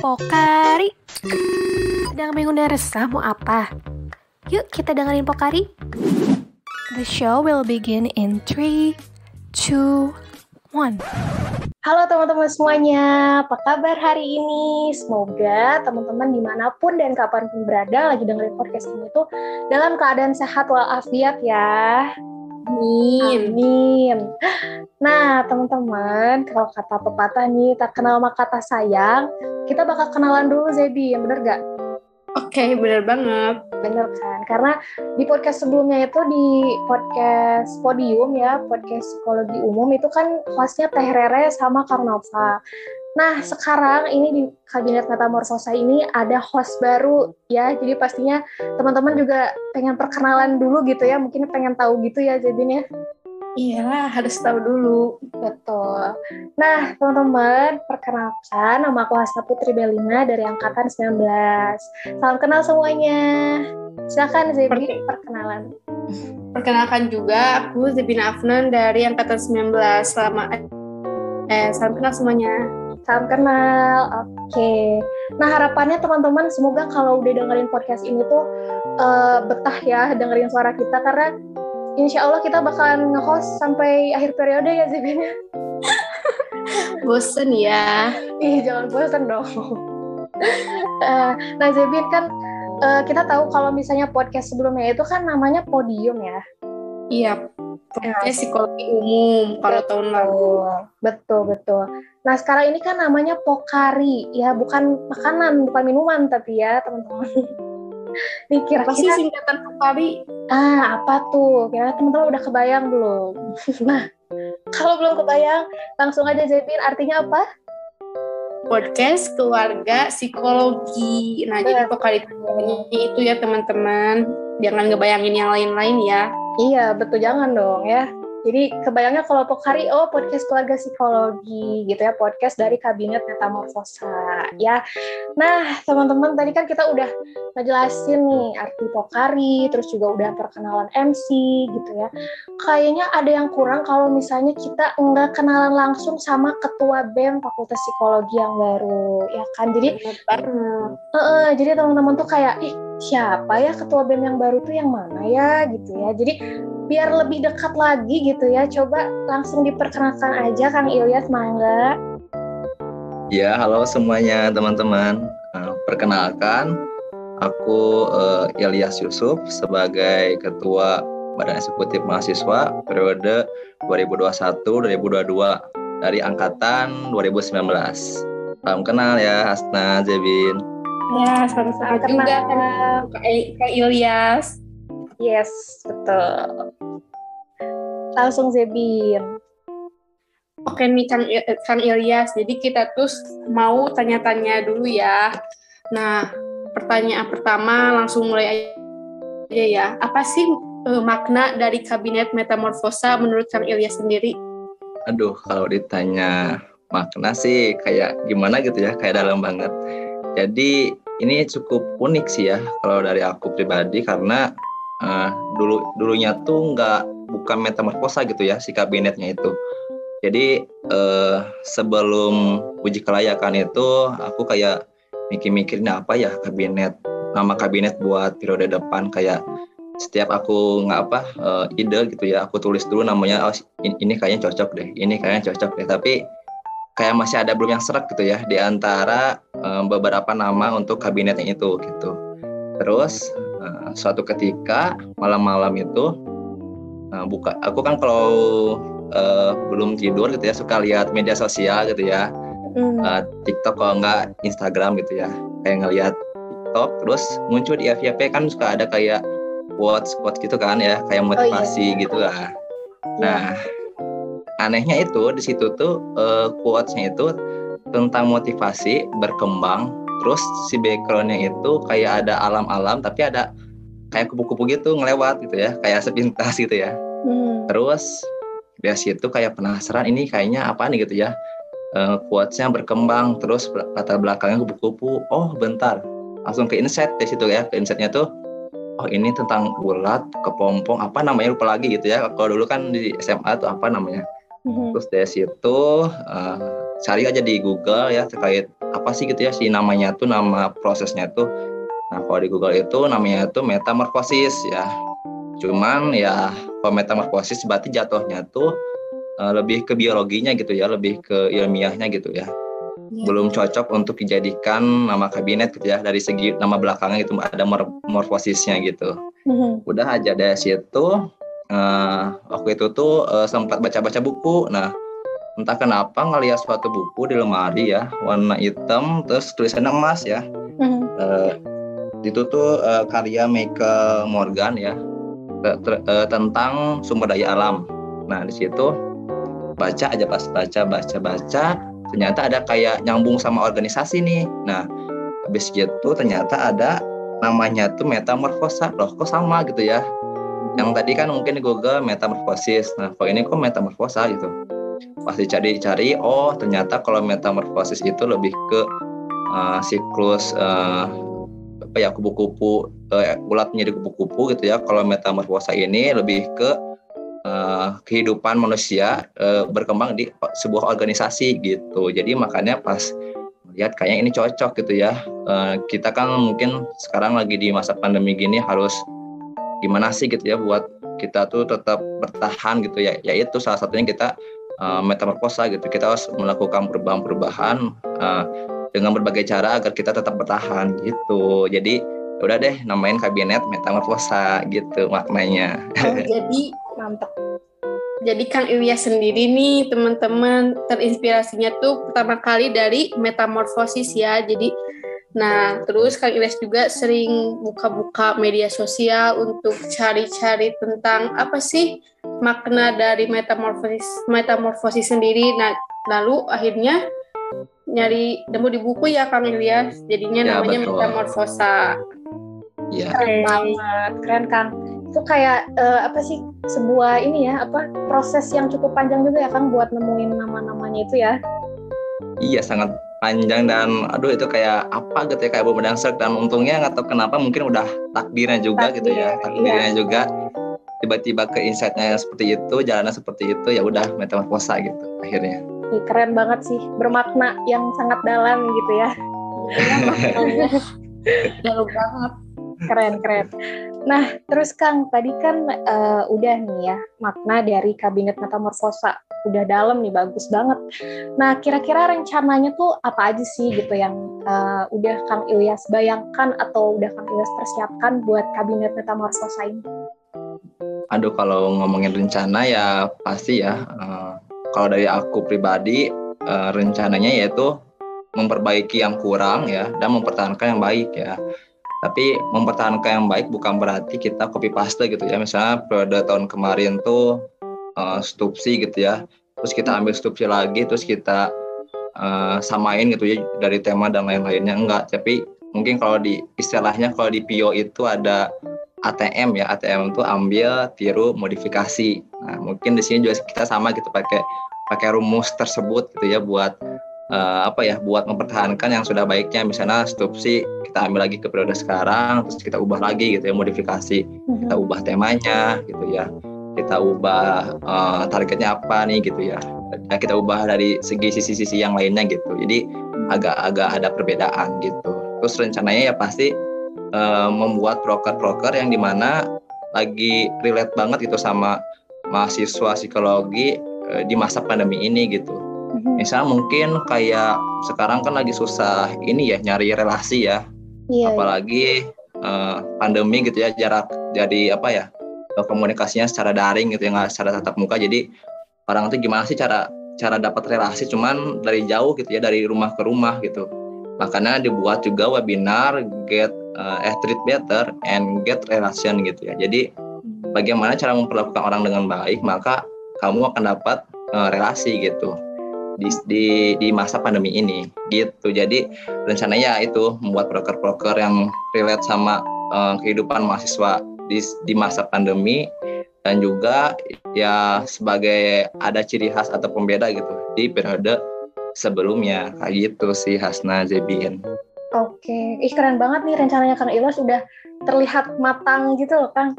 Pokari. Sedang bingung dan resah mau apa? Yuk kita dengerin Pokari. The show will begin in 3, 2, 1. Halo teman-teman semuanya, apa kabar hari ini? Semoga teman-teman dimanapun dan kapanpun berada lagi dengerin podcast ini tuh dalam keadaan sehat walafiat ya. Amin. Nah teman-teman, kalau kata pepatah nih, tak kenal maka tak sayang, kita bakal kenalan dulu Zebi, bener gak? Oke, bener banget. Bener kan? Karena di podcast sebelumnya itu, di podcast Podium ya, podcast psikologi umum, itu kan hostnya Teh Rere sama Karnova. Nah, sekarang ini di Kabinet Metamorfosa ini ada host baru ya, jadi pastinya teman-teman juga pengen perkenalan dulu gitu ya, mungkin pengen tahu gitu ya Zebin ya. Iyalah, harus tahu dulu. Betul. Nah, teman-teman, perkenalkan, nama aku Hasna Putri Belina dari Angkatan 19. Salam kenal semuanya. Silakan Zebi, perkenalan. Perkenalkan juga, aku Zebina Afnan dari Angkatan 19. Salam kenal semuanya. Salam kenal, oke. Nah, harapannya teman-teman semoga kalau udah dengerin podcast ini tuh betah ya dengerin suara kita, karena insya Allah kita bakalan nge-host sampai akhir periode ya Zebin. Bosen ya? Jangan bosen dong. Nah Zebin kan kita tahu kalau misalnya podcast sebelumnya itu kan namanya Podium ya. Iya, podcast psikologi umum kalau tahun lalu. Betul. Nah sekarang ini kan namanya Pokari ya, bukan makanan, bukan minuman tapi ya teman-teman. Nih kira-kira apa sih singkatan Pokari? Apa tuh? Kira-kira teman-teman udah kebayang belum? Nah, kalau belum kebayang, langsung aja Zebin, artinya apa? Podcast keluarga psikologi. Nah, jadi Pokari itu ya teman-teman. Jangan ngebayangin yang lain-lain ya. Iya, betul, jangan dong ya. Jadi kebayangnya kalau Pokari, podcast keluarga psikologi gitu ya, podcast dari Kabinet Metamorfosa ya. Nah teman-teman, tadi kan kita udah ngejelasin nih arti Pokari, terus juga udah perkenalan MC gitu ya. Kayaknya ada yang kurang kalau misalnya kita nggak kenalan langsung sama ketua BEM Fakultas Psikologi yang baru ya kan. Jadi jadi teman-teman tuh kayak, siapa ya ketua BEM yang baru tuh yang mana ya gitu ya. Jadi biar lebih dekat lagi gitu ya, coba langsung diperkenalkan aja Kang Ilyas, mangga. Ya, halo semuanya teman-teman. Perkenalkan, aku Ilyas Yusuf sebagai Ketua Badan Eksekutif Mahasiswa periode 2021-2022 dari Angkatan 2019. Salam kenal ya Hasna, Zebin. Ya, sama-sama juga Kak Ilyas. Yes, betul. Langsung Zebin. Oke nih Kang Ilyas, jadi kita tuh mau tanya-tanya dulu ya. Nah, pertanyaan pertama langsung mulai aja ya. Apa sih makna dari Kabinet Metamorfosa menurut Kang Ilyas sendiri? Aduh, kalau ditanya makna sih kayak gimana gitu ya, kayak dalam banget. Jadi ini cukup unik sih ya kalau dari aku pribadi, karena dulunya tuh bukan metamorfosa gitu ya si kabinetnya itu. Jadi sebelum uji kelayakan itu aku kayak mikir-mikirin apa ya nama kabinet buat periode depan. Kayak setiap aku ide gitu ya, aku tulis dulu namanya, ini kayaknya cocok deh, ini kayaknya cocok deh. Tapi kayak masih ada belum yang serak gitu ya di antara beberapa nama untuk kabinetnya itu gitu. Terus suatu ketika malam-malam itu aku kan kalau belum tidur gitu ya suka lihat media sosial gitu ya, TikTok kalau enggak Instagram gitu ya, kayak ngelihat TikTok terus muncul di FYP kan suka ada kayak quotes gitu kan ya, kayak motivasi gitu lah. Nah anehnya itu di situ tuh quotesnya itu tentang motivasi berkembang. Terus si backgroundnya itu kayak ada alam-alam, tapi ada kayak kupu-kupu gitu ngelewat gitu ya, kayak sepintas gitu ya. Terus dari situ kayak penasaran, ini kayaknya apa nih gitu ya. Quotes-nya berkembang, terus latar belakangnya kupu-kupu. Oh bentar, langsung ke insight di situ ya. Ke insight-nya tuh, oh ini tentang ulat, kepompong, apa namanya lupa lagi gitu ya. Kalau dulu kan di SMA tuh apa namanya. Terus dari situ cari aja di Google ya terkait apa sih gitu ya si namanya tuh, nama prosesnya tuh. Nah kalau di Google itu namanya tuh metamorfosis ya. Cuman ya kalau metamorfosis berarti jatuhnya tuh lebih ke biologinya gitu ya, lebih ke ilmiahnya gitu ya. Belum cocok untuk dijadikan nama kabinet gitu ya, dari segi nama belakangnya gitu ada morfosisnya gitu. Udah aja dari situ waktu itu tuh sempat baca-baca buku. Nah entah kenapa ngelihat suatu buku di lemari ya, warna hitam terus tulisannya emas ya. Itu tuh karya Michael Morgan ya, tentang sumber daya alam. Nah di situ baca aja, pas baca ternyata ada kayak nyambung sama organisasi nih. Nah habis gitu ternyata ada namanya tuh metamorfosa. Loh kok sama gitu ya, yang tadi kan mungkin di Google metamorfosis, nah kalau ini kok metamorfosa gitu. Pas dicari-cari, oh ternyata kalau metamorfosis itu lebih ke siklus kupu-kupu, ulat menjadi kupu-kupu gitu ya. Kalau metamorfosa ini lebih ke kehidupan manusia berkembang di sebuah organisasi gitu. Jadi makanya pas lihat kayaknya ini cocok gitu ya. Kita kan mungkin sekarang lagi di masa pandemi gini harus gimana sih gitu ya buat kita tuh tetap bertahan gitu ya. Yaitu salah satunya kita metamorfosa gitu. Kita harus melakukan perubahan-perubahan dengan berbagai cara agar kita tetap bertahan gitu. Jadi udah deh namain kabinet metamorfosa gitu maknanya. Jadi Mantap. Jadi Kang Ilyas sendiri nih teman-teman terinspirasinya tuh pertama kali dari metamorfosis ya. Jadi nah terus Kang Ilyas juga sering buka-buka media sosial untuk cari-cari tentang apa sih makna dari metamorfosis sendiri. Nah lalu akhirnya nemu di buku ya Kang Ilyas, jadinya Ya, namanya betul. Metamorfosa. Iya. Keren banget, keren Kang. Itu kayak sebuah proses yang cukup panjang juga ya Kang buat nemuin nama-namanya itu ya. Iya, sangat panjang dan aduh itu kayak apa gitu ya, kayak bom dangsek. Dan untungnya nggak tahu kenapa mungkin udah takdirnya juga gitu ya, takdirnya juga tiba-tiba ke insight-nya seperti itu, jalannya seperti itu, ya udah metamorfosa gitu akhirnya. Keren banget sih, bermakna yang sangat dalam gitu ya. Jauh banget. Keren. Nah, terus Kang, tadi kan udah nih ya, makna dari kabinet metamorfosa. Udah dalam nih, bagus banget. Nah, kira-kira rencananya tuh apa aja sih gitu yang udah Kang Ilyas bayangkan atau udah Kang Ilyas persiapkan buat kabinet metamorfosa ini? Aduh, kalau ngomongin rencana ya pasti ya, kalau dari aku pribadi, rencananya yaitu memperbaiki yang kurang ya, dan mempertahankan yang baik ya. Tapi mempertahankan yang baik bukan berarti kita copy paste gitu ya. Misalnya periode tahun kemarin tuh stupsi gitu ya, terus kita ambil stupsi lagi, terus kita samain gitu ya dari tema dan lain-lainnya, enggak. Tapi mungkin kalau di istilahnya kalau di PIO itu ada ATM ya, ATM itu ambil, tiru, modifikasi. Nah mungkin di sini juga kita sama gitu, pakai rumus tersebut gitu ya buat buat mempertahankan yang sudah baiknya. Misalnya stupsi kita ambil lagi ke periode sekarang, terus kita ubah lagi gitu ya, modifikasi, kita ubah temanya gitu ya, kita ubah targetnya apa nih gitu ya, dan kita ubah dari segi sisi-sisi yang lainnya gitu. Jadi agak ada perbedaan gitu. Terus rencananya ya pasti membuat proker-proker yang dimana lagi relate banget gitu sama mahasiswa psikologi di masa pandemi ini gitu. Misalnya mungkin kayak sekarang kan lagi susah ini ya, nyari relasi ya. Apalagi pandemi gitu ya, jarak jadi komunikasinya secara daring gitu ya, nggak secara tatap muka. Jadi orang itu gimana sih cara dapat relasi cuman dari jauh gitu ya, dari rumah ke rumah gitu. Makanya dibuat juga webinar treat better and get relation gitu ya. Jadi bagaimana cara memperlakukan orang dengan baik, maka kamu akan dapat relasi gitu di masa pandemi ini gitu. Jadi rencananya itu membuat proker-proker yang relate sama kehidupan mahasiswa di masa pandemi, dan juga ya sebagai ada ciri khas atau pembeda gitu di periode sebelumnya, kayak gitu sih Hasna, Zebin. Oke, keren banget nih rencananya Kang Ilyas, udah terlihat matang gitu loh Kang.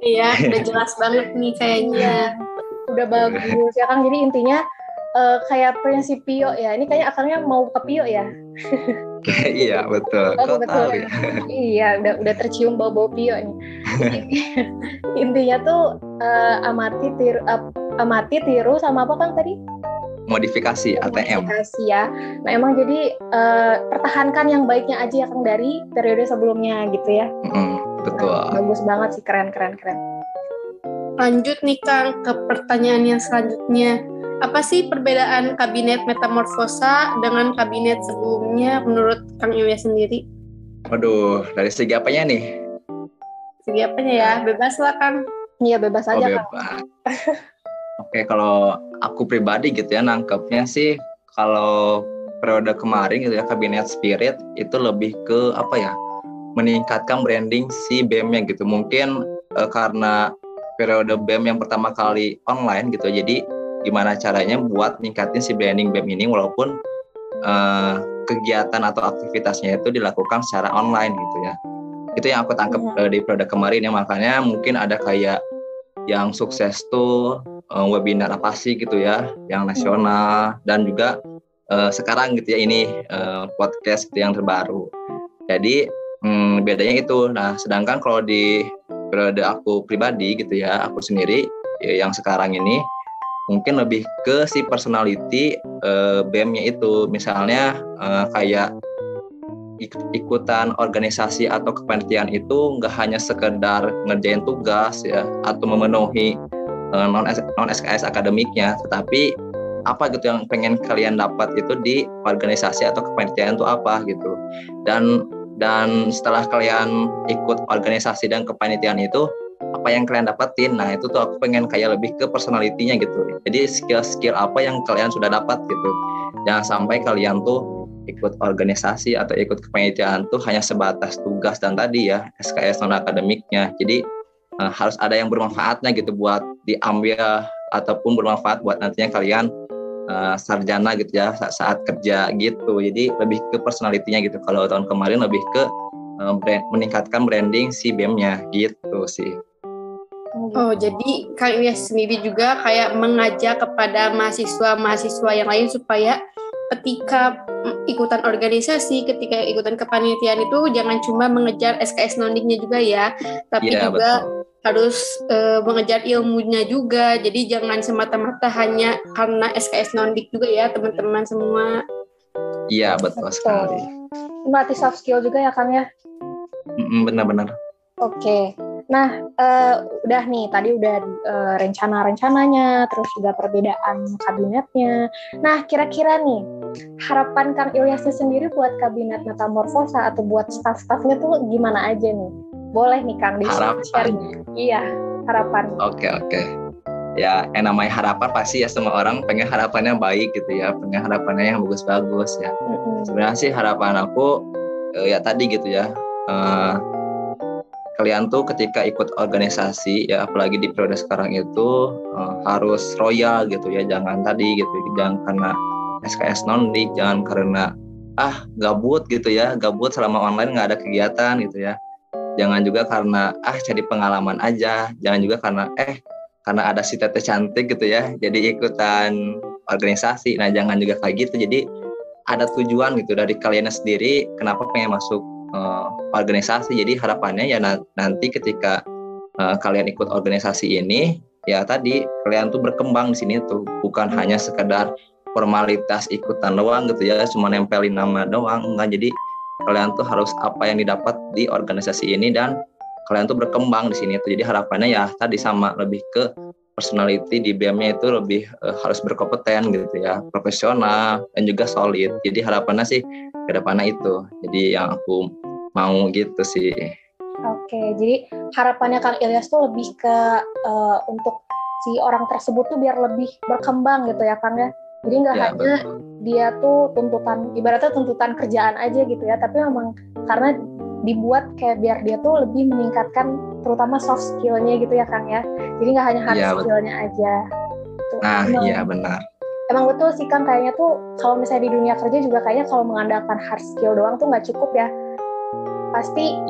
Iya, udah jelas banget nih kayaknya. Udah bagus ya Kang. Jadi intinya kayak Prinsipio ya. Ini kayaknya akangnya mau ke Pio ya. Iya betul. Oh Kok betul. tahu ya? Iya, udah tercium bau-bau Pio nih. Intinya tuh amati, tiru sama apa Kang tadi? Modifikasi ATM. Modifikasi ya. Nah emang jadi pertahankan yang baiknya aja ya Kang dari periode sebelumnya gitu ya. Betul. Nah, bagus banget sih, keren. Lanjut nih Kang ke pertanyaan yang selanjutnya. Apa sih perbedaan kabinet metamorfosa dengan kabinet sebelumnya menurut Kang Ilyas sendiri? Waduh, dari segi apanya nih? Segi apanya ya? Bebas lah Kang. Iya bebas aja Kang. Bebas. Oke, kalau aku pribadi gitu ya nangkepnya sih kalau periode kemarin gitu ya kabinet Spirit itu lebih ke apa ya? Meningkatkan branding si BEM-nya gitu. Mungkin karena periode BEM yang pertama kali online gitu. Jadi gimana caranya buat ningkatin si branding BEM ini walaupun kegiatan atau aktivitasnya itu dilakukan secara online gitu ya. Itu yang aku tangkap di periode kemarin ya, makanya mungkin ada kayak yang sukses tuh webinar apa sih gitu ya, yang nasional dan juga sekarang gitu ya ini podcast gitu yang terbaru. Jadi bedanya itu. Nah, sedangkan kalau di periode aku pribadi gitu ya, aku sendiri ya, yang sekarang ini mungkin lebih ke si personality BEM-nya itu. Misalnya kayak ikutan organisasi atau kepanitiaan itu nggak hanya sekedar ngerjain tugas ya atau memenuhi non SKS akademiknya, tetapi apa gitu yang pengen kalian dapat itu di organisasi atau kepanitiaan itu apa gitu. Dan setelah kalian ikut organisasi dan kepanitiaan itu apa yang kalian dapetin, nah itu tuh aku pengen kayak lebih ke personality-nya gitu. Jadi skill-skill apa yang kalian sudah dapat gitu. Jangan sampai kalian tuh ikut organisasi atau ikut kepanitiaan tuh hanya sebatas tugas dan tadi ya SKS non akademiknya. Jadi harus ada yang bermanfaatnya gitu buat diambil ataupun bermanfaat buat nantinya kalian sarjana gitu ya saat kerja gitu. Jadi lebih ke personality-nya gitu. Kalau tahun kemarin lebih ke meningkatkan branding si BEM-nya gitu sih. Oh, jadi Kang Ilyas sendiri juga kayak mengajak kepada mahasiswa-mahasiswa yang lain supaya ketika ikutan organisasi, ketika ikutan kepanitiaan itu jangan cuma mengejar SKS non-diknya juga ya, tapi juga betul. Harus mengejar ilmunya juga. Jadi jangan semata-mata hanya karena SKS non-dik juga ya teman-teman semua. Iya, betul sekali. Melatih soft skill juga ya Kang ya? Benar-benar. Oke. Nah, udah nih, tadi udah rencana-rencananya, terus juga perbedaan kabinetnya. Nah, kira-kira nih, harapan Kang Ilyasnya sendiri buat kabinet metamorfosa atau buat staff-staffnya tuh gimana aja nih? Boleh nih Kang, di-sharing. Iya, harapan. Oke. Ya, yang namanya harapan pasti ya semua orang pengen harapannya baik gitu ya, pengen harapannya yang bagus-bagus ya. Sebenarnya sih harapan aku ya tadi gitu ya, kalian tuh ketika ikut organisasi ya apalagi di periode sekarang itu harus royal gitu ya, jangan tadi gitu, jangan karena SKS non-dik, jangan karena gabut gitu ya, gabut selama online nggak ada kegiatan gitu ya, jangan juga karena cari pengalaman aja, jangan juga karena ada si teteh cantik gitu ya jadi ikutan organisasi. Nah jangan juga kayak gitu, jadi ada tujuan gitu dari kalian sendiri kenapa pengen masuk organisasi. Jadi harapannya ya nanti ketika kalian ikut organisasi ini ya tadi kalian tuh berkembang di sini tuh, bukan hanya sekedar formalitas ikutan doang gitu ya, cuma nempelin nama doang, enggak. Jadi kalian tuh harus apa yang didapat di organisasi ini dan kalian tuh berkembang di sini tuh. Jadi harapannya ya tadi sama, lebih ke personality di BEM-nya itu lebih harus berkompeten gitu ya, profesional dan juga solid. Jadi harapannya sih ke depannya itu. Jadi yang aku mau gitu sih. Oke, jadi harapannya Kang Ilyas tuh lebih ke untuk si orang tersebut tuh biar lebih berkembang gitu ya Kang ya. Jadi nggak hanya betul. Dia tuh ibaratnya tuntutan kerjaan aja gitu ya, tapi memang karena dibuat kayak biar dia tuh lebih meningkatkan terutama soft skill-nya gitu ya Kang ya. Jadi nggak hanya hard skill-nya aja. Tuh, iya benar. Emang betul sih Kang, kayaknya tuh kalau misalnya di dunia kerja juga kayaknya kalau mengandalkan hard skill doang tuh nggak cukup ya. Pasti.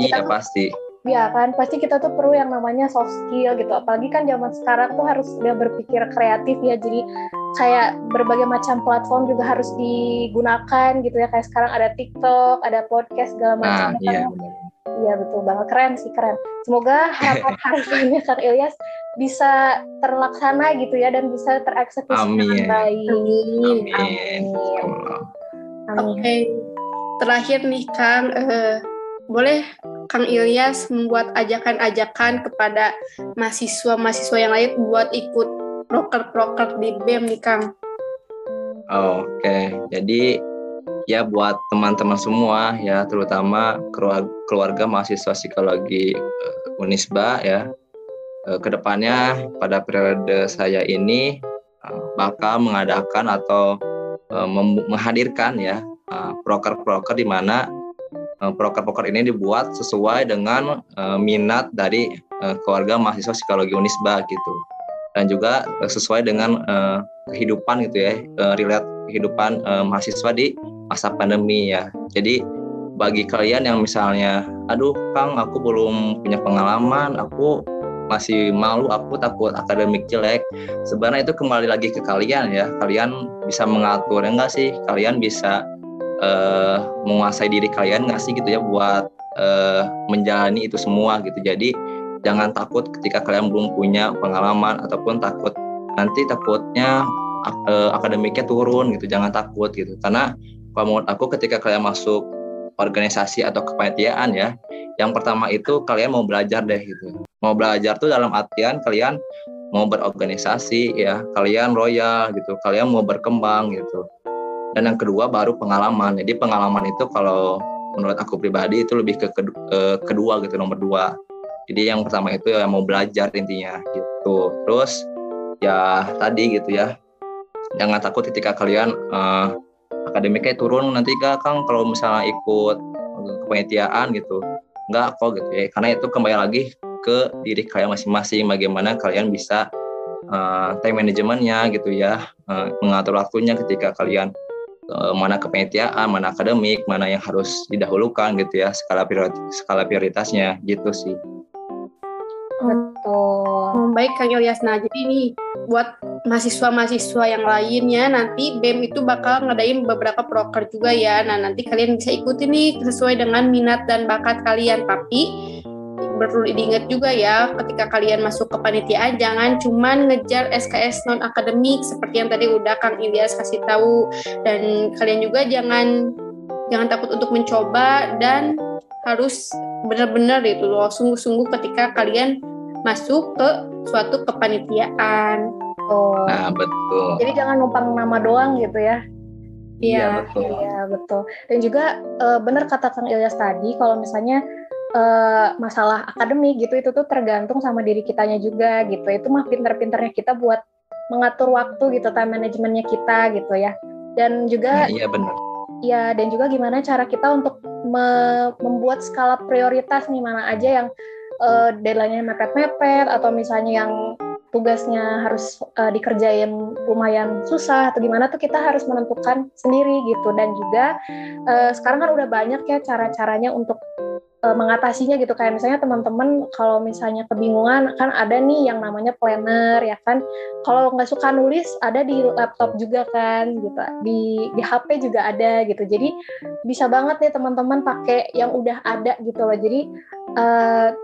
Ya kan, pasti kita tuh perlu yang namanya soft skill gitu. Apalagi kan zaman sekarang tuh harus udah berpikir kreatif ya. Jadi kayak berbagai macam platform juga harus digunakan gitu ya, kayak sekarang ada TikTok, ada podcast segala macam. Iya benar. Iya betul banget, keren sih, keren. Semoga harapannya Kang Ilyas bisa terlaksana gitu ya dan bisa tereksekusi dengan baik. Amin. Oke. Terakhir nih Kang, boleh Kang Ilyas membuat ajakan-ajakan kepada mahasiswa-mahasiswa yang lain buat ikut proker-proker di BEM nih Kang. Oke, jadi ya buat teman-teman semua ya, terutama keluarga mahasiswa psikologi Unisba ya, kedepannya pada periode saya ini bakal mengadakan atau menghadirkan ya proker-proker di mana proker-proker ini dibuat sesuai dengan minat dari keluarga mahasiswa psikologi Unisba gitu, dan juga sesuai dengan kehidupan gitu ya, relate kehidupan mahasiswa di masa pandemi ya. Jadi bagi kalian yang misalnya, aduh Kang, aku belum punya pengalaman, aku masih malu, aku takut akademik jelek, sebenarnya itu kembali lagi ke kalian ya. Kalian bisa mengatur enggak sih? Kalian bisa menguasai diri kalian nggak sih gitu ya buat menjalani itu semua gitu. Jadi jangan takut ketika kalian belum punya pengalaman ataupun takutnya akademiknya turun gitu. Jangan takut gitu, karena kalau menurut aku ketika kalian masuk organisasi atau kepanitiaan ya, yang pertama itu kalian mau belajar deh gitu. Mau belajar tuh dalam artian kalian mau berorganisasi ya, kalian loyal gitu, kalian mau berkembang gitu. Dan yang kedua baru pengalaman. Jadi pengalaman itu kalau menurut aku pribadi itu lebih ke kedua gitu, nomor 2. Jadi yang pertama itu ya mau belajar intinya gitu. Terus ya tadi gitu ya, jangan takut ketika kalian akademiknya turun nanti Kang kalau misalnya ikut kepanitiaan gitu. Enggak kok gitu ya, karena itu kembali lagi ke diri kalian masing-masing, bagaimana kalian bisa time manajemennya gitu ya, mengatur waktunya ketika kalian mana kepanitiaan, mana akademik, mana yang harus didahulukan gitu ya, skala prioritasnya gitu sih. Betul. Baik Kang Ilyas, nah jadi ini buat mahasiswa-mahasiswa yang lainnya nanti BEM itu bakal ngadain beberapa proker juga ya. Nah nanti kalian bisa ikuti nih sesuai dengan minat dan bakat kalian. Tapi perlu diingat juga ya, ketika kalian masuk ke panitiaan jangan cuman ngejar SKS non akademik seperti yang tadi udah Kang Ilyas kasih tahu, dan kalian juga jangan takut untuk mencoba dan harus benar-benar itu loh sungguh-sungguh ketika kalian masuk ke suatu kepanitiaan. Nah betul. Jadi jangan numpang nama doang gitu ya. Iya betul. Iya betul. Dan juga benar kata Kang Ilyas tadi, kalau misalnya masalah akademik gitu itu tuh tergantung sama diri kitanya juga gitu. Itu mah pinter-pinternya kita buat mengatur waktu gitu, time manajemennya kita gitu ya. Dan juga iya benar. Ya, dan juga gimana cara kita untuk membuat skala prioritas nih, mana aja yang deadline-nya mepet-mepet atau misalnya yang tugasnya harus dikerjain lumayan susah atau gimana tuh kita harus menentukan sendiri gitu. Dan juga sekarang kan udah banyak ya cara-caranya untuk mengatasinya gitu, kayak misalnya teman-teman kalau misalnya kebingungan kan ada nih yang namanya planner ya kan, kalau nggak suka nulis ada di laptop juga kan gitu, di HP juga ada gitu, jadi bisa banget nih teman-teman pakai yang udah ada gitu loh. Jadi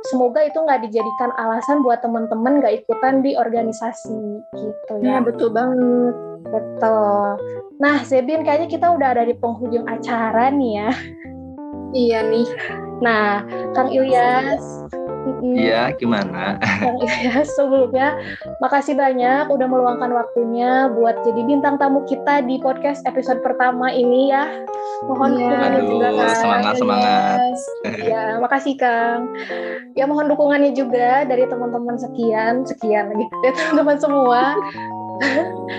semoga itu nggak dijadikan alasan buat teman-teman nggak ikutan di organisasi gitu ya. Betul banget. Betul. Nah Zebin, kayaknya kita udah ada di penghujung acara nih ya. Iya nih. Nah, Kang Ilyas. Iya, gimana? Kang Ilyas, sebelumnya makasih banyak udah meluangkan waktunya buat jadi bintang tamu kita di podcast episode pertama ini ya. Mohon dukungannya juga Kang. Semangat. Ya, makasih Kang. Ya mohon dukungannya juga dari teman-teman sekian lagi, dari teman-teman semua.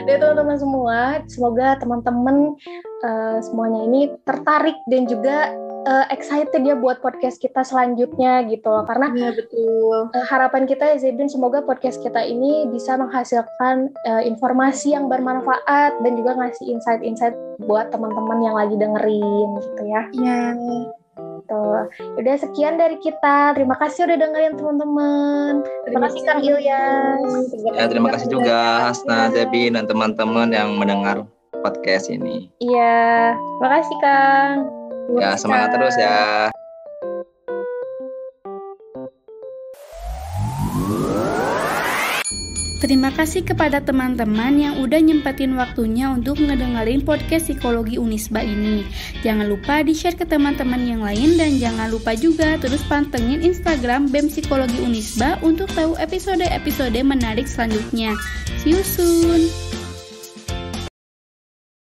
Dari teman-teman semua, semoga teman-teman semuanya ini tertarik dan juga excited ya buat podcast kita selanjutnya gitu loh, karena betul. Harapan kita ya Zebin, semoga podcast kita ini bisa menghasilkan informasi yang bermanfaat dan juga ngasih insight-insight buat teman-teman yang lagi dengerin gitu ya. Iya. gitu. Udah sekian dari kita. Terima kasih udah dengerin teman-teman. Terima kasih Kang Ilyas. Ya, terima kasih juga Hasna, Debbie, dan teman-teman yang mendengar podcast ini. Iya, makasih Kang. Ya, semangat terus ya. Terima kasih kepada teman-teman yang udah nyempetin waktunya untuk ngedengerin podcast Psikologi Unisba ini. Jangan lupa di-share ke teman-teman yang lain dan jangan lupa juga terus pantengin Instagram BEM Psikologi Unisba untuk tahu episode-episode menarik selanjutnya. See you soon!